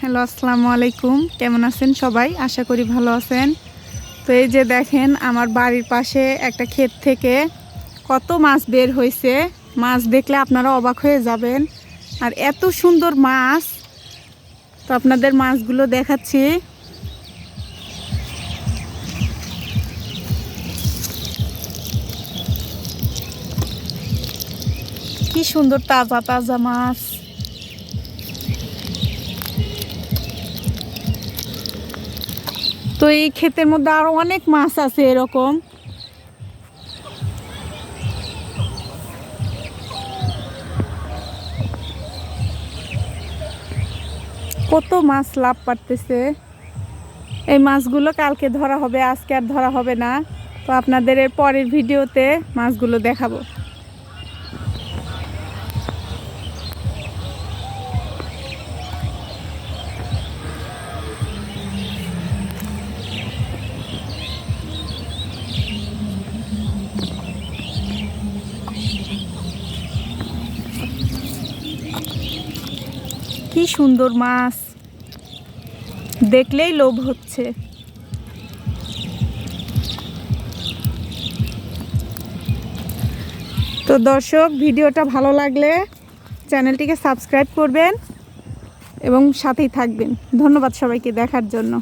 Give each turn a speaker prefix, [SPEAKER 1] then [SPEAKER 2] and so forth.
[SPEAKER 1] Hello, আসসালামু আলাইকুম। কেমন আছেন সবাই? আশা করি ভালো আছেন। তো এই যে দেখেন, আমার বাড়ির পাশে একটা ক্ষেত থেকে কত মাছ বের হয়েছে। মাছ দেখলে আপনারা অবাক হয়ে যাবেন। আর এত সুন্দর মাছ, তো আপনাদের মাছগুলো দেখাচ্ছি। কি সুন্দর তাজা তাজা মাছ। তো এই ক্ষেতের মধ্যে আরো অনেক মাছ আছে এরকম। কত মাছ লাভ পারতেছে। এই মাছগুলো কালকে ধরা হবে, আজকে আর ধরা হবে না। তো আপনাদের এর পরের ভিডিওতে মাছগুলো দেখাবো। কি সুন্দর মাছ, দেখলেই লোভ হচ্ছে। তো দর্শক, ভিডিওটা ভালো লাগলে চ্যানেলটিকে সাবস্ক্রাইব করবেন এবং সাথেই থাকবেন। ধন্যবাদ সবাইকে দেখার জন্য।